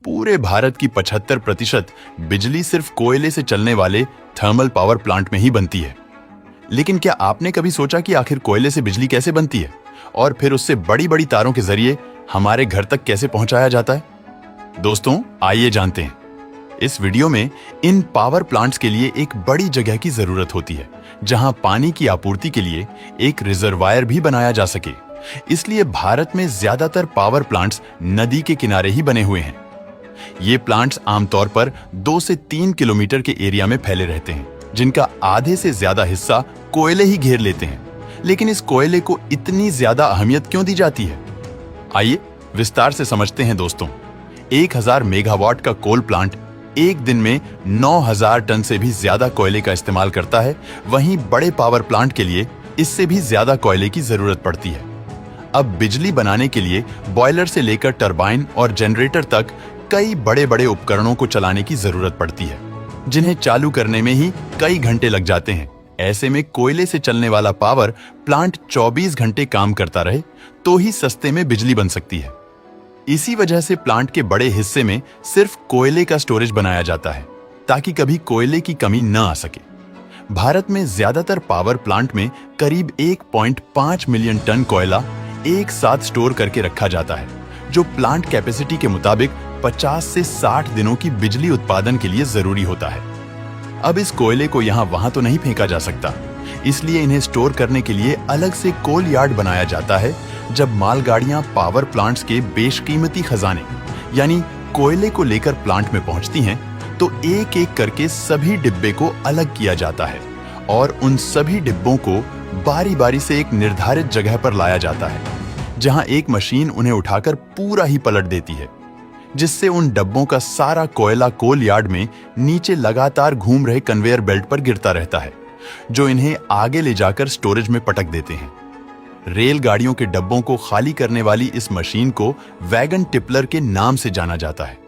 पूरे भारत की 75% बिजली सिर्फ कोयले से चलने वाले थर्मल पावर प्लांट में ही बनती है। लेकिन क्या आपने कभी सोचा कि आखिर कोयले से बिजली कैसे बनती है और फिर उससे बड़ी बड़ी तारों के जरिए हमारे घर तक कैसे पहुंचाया जाता है? दोस्तों, आइए जानते हैं। इस वीडियो में इन पावर प्लांट्स के लिए एक बड़ी जगह की जरूरत होती है, जहां पानी की आपूर्ति के लिए एक रिजर्वायर भी बनाया जा सके। इसलिए भारत में ज्यादातर पावर प्लांट्स नदी के किनारे ही बने हुए हैं। ये प्लांट्स आमतौर पर 2 से 3 किलोमीटर के एरिया में फैले रहते हैं, जिनका आधे से ज्यादा हिस्सा कोयले ही घेर लेते हैं। लेकिन इस कोयले को इतनी ज्यादा अहमियत क्यों दी जाती है? आइए विस्तार से समझते हैं दोस्तों। 1000 मेगावाट का कोल प्लांट एक दिन में 9000 टन से भी ज्यादा कोयले का इस्तेमाल करता है। वहीं बड़े पावर प्लांट के लिए इससे भी ज्यादा कोयले की जरूरत पड़ती है। अब बिजली बनाने के लिए बॉयलर से लेकर टरबाइन और जनरेटर तक कई बड़े बड़े उपकरणों को चलाने की जरूरत पड़ती है, जिन्हें चालू करने में ही कई घंटे लग जाते हैं। ऐसे में कोयले से चलने वाला पावर प्लांट 24 घंटे काम करता रहे तो ही सस्ते में बिजली बन सकती है। इसी वजह से प्लांट के बड़े हिस्से में सिर्फ कोयले का स्टोरेज बनाया जाता है, ताकि कभी कोयले की कमी न आ सके। भारत में ज्यादातर पावर प्लांट में करीब 1.5 मिलियन टन कोयला एक साथ स्टोर करके रखा जाता है, जो प्लांट कैपेसिटी के मुताबिक 50 से 60 दिनों की बिजली उत्पादन के लिए जरूरी होता है। अब इस कोयले को यहाँ वहां तो नहीं फेंका जा सकता, इसलिए इन्हें स्टोर करने के लिए अलग से कोल यार्ड बनाया जाता है। जब मालगाड़ियां पावर प्लांट्स के बेशकीमती खजाने यानी कोयले को लेकर प्लांट में पहुंचती हैं, तो एक एक करके सभी डिब्बे को अलग किया जाता है और उन सभी डिब्बों को बारी बारी से एक निर्धारित जगह पर लाया जाता है, जहां एक मशीन उन्हें उठाकर पूरा ही पलट देती है, जिससे उन डब्बों का सारा कोयला कोल यार्ड में नीचे लगातार घूम रहे कन्वेयर बेल्ट पर गिरता रहता है, जो इन्हें आगे ले जाकर स्टोरेज में पटक देते हैं। रेलगाड़ियों के डब्बों को खाली करने वाली इस मशीन को वैगन टिपलर के नाम से जाना जाता है।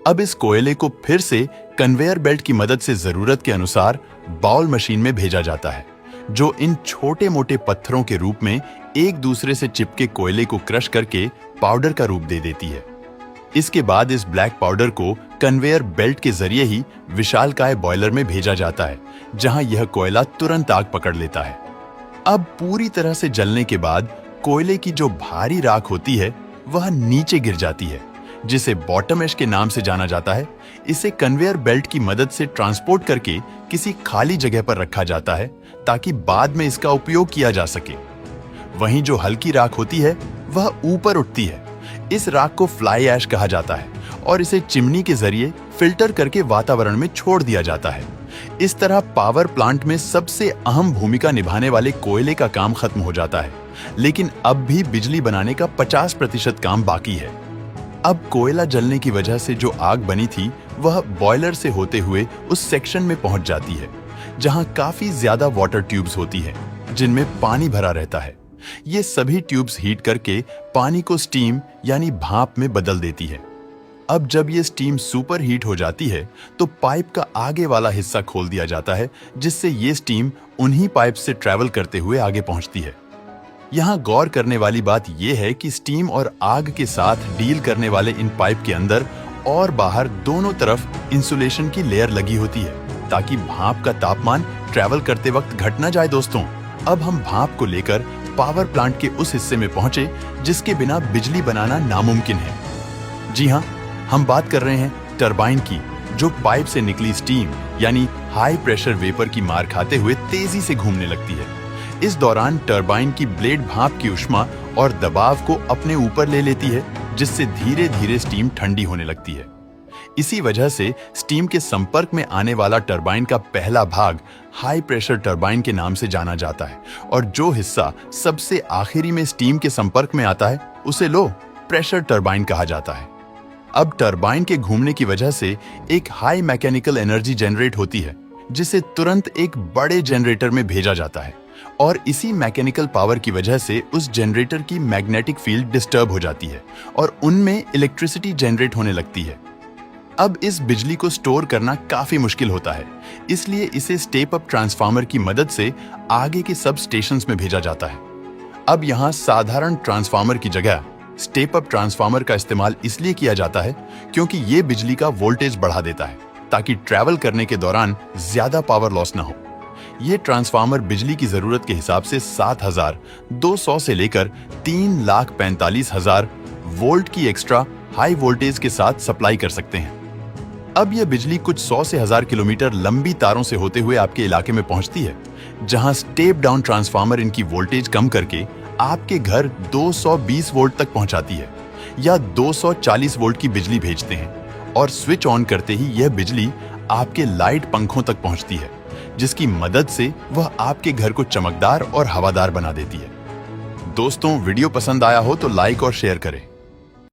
अब इस कोयले को फिर से कन्वेयर बेल्ट की मदद से जरूरत के अनुसार बाउल मशीन में भेजा जाता है, जो इन छोटे मोटे पत्थरों के रूप में एक दूसरे से चिपके कोयले को क्रश करके पाउडर का रूप दे देती है। इसके बाद इस ब्लैक पाउडर को कन्वेयर बेल्ट के जरिए ही विशालकाय बॉयलर में भेजा जाता है, जहां यह कोयला तुरंत आग पकड़ लेता है। अब पूरी तरह से जलने के बाद कोयले की जो भारी राख होती है वह नीचे गिर जाती है, जिसे बॉटम ऐश के नाम से जाना जाता है। इसे कन्वेयर बेल्ट की मदद से ट्रांसपोर्ट करके किसी खाली जगह पर रखा जाता है, ताकि बाद में इसका उपयोग किया जा सके। वहीं जो हल्की राख होती है वह ऊपर उठती है। इस राख को फ्लाई ऐश कहा जाता है और इसे चिमनी के जरिए फिल्टर करके वातावरण में छोड़ दिया जाता है। इस तरह पावर प्लांट में सबसे अहम भूमिका निभाने वाले कोयले का काम खत्म हो जाता है, लेकिन अब भी बिजली बनाने का 50% काम बाकी है। अब कोयला जलने की वजह से जो आग बनी थी वह बॉयलर से होते हुए उस सेक्शन में पहुंच जाती है, जहां काफी ज्यादा वाटर ट्यूब्स होती हैं, जिनमें पानी भरा रहता है। ये सभी ट्यूब्स हीट करके पानी को स्टीम यानी भाप में बदल देती है। अब जब ये स्टीम सुपर हीट हो जाती है तो पाइप का आगे वाला हिस्सा खोल दिया जाता है, जिससे ये स्टीम उन्हीं पाइप से ट्रैवल करते हुए आगे पहुंचती है। यहाँ गौर करने वाली बात यह है कि स्टीम और आग के साथ डील करने वाले इन पाइप के अंदर और बाहर दोनों तरफ इंसुलेशन की लेयर लगी होती है, ताकि भाप का तापमान ट्रैवल करते वक्त घट ना जाए। दोस्तों, अब हम भाप को लेकर पावर प्लांट के उस हिस्से में पहुंचे जिसके बिना बिजली बनाना नामुमकिन है। जी हाँ, हम बात कर रहे हैं टरबाइन की, जो पाइप से निकली स्टीम यानी हाई प्रेशर वेपर की मार खाते हुए तेजी से घूमने लगती है। इस दौरान टरबाइन की ब्लेड भाप की ऊष्मा और दबाव को अपने ऊपर ले लेती है, जिससे धीरे धीरे स्टीम ठंडी होने लगती है। इसी वजह से स्टीम के संपर्क में आने वाला टरबाइन का पहला भाग हाई प्रेशर टरबाइन के नाम से जाना जाता है, और जो हिस्सा सबसे आखिरी में स्टीम के संपर्क में आता है उसे लो प्रेशर टरबाइन कहा जाता है। अब टरबाइन के घूमने की वजह से एक हाई मैकेनिकल एनर्जी जनरेट होती है, जिसे तुरंत एक बड़े जनरेटर में भेजा जाता है, और इसी मैकेनिकल पावर की वजह से उस जनरेटर की मैग्नेटिक फील्ड डिस्टर्ब हो जाती है और उनमें इलेक्ट्रिसिटी जनरेट होने लगती है। अब इस बिजली को स्टोर करना काफी मुश्किल होता है, इसलिए इसे स्टेप अप ट्रांसफार्मर की मदद से आगे के सब स्टेशंस में भेजा जाता है। अब यहाँ साधारण ट्रांसफार्मर की जगह स्टेप अप ट्रांसफार्मर का इस्तेमाल इसलिए किया जाता है क्योंकि ये बिजली का वोल्टेज बढ़ा देता है ताकि ट्रैवल करने के दौरान ज्यादा पावर लॉस ना हो। ये ट्रांसफार्मर बिजली की जरूरत के हिसाब से 7,200 से लेकर 3,45,000 वोल्ट की एक्स्ट्रा हाई वोल्टेज के साथ सप्लाई कर सकते हैं। अब यह बिजली कुछ 100 से 1000 किलोमीटर लंबी तारों से होते हुए आपके इलाके में पहुंचती है, जहां स्टेप डाउन ट्रांसफार्मर इनकी वोल्टेज कम करके आपके घर 220 वोल्ट तक पहुंचाती है या 240 वोल्ट की बिजली भेजते हैं और स्विच ऑन करते ही यह बिजली आपके लाइट पंखों तक पहुंचती है, जिसकी मदद से वह आपके घर को चमकदार और हवादार बना देती है। दोस्तों, वीडियो पसंद आया हो तो लाइक और शेयर करें।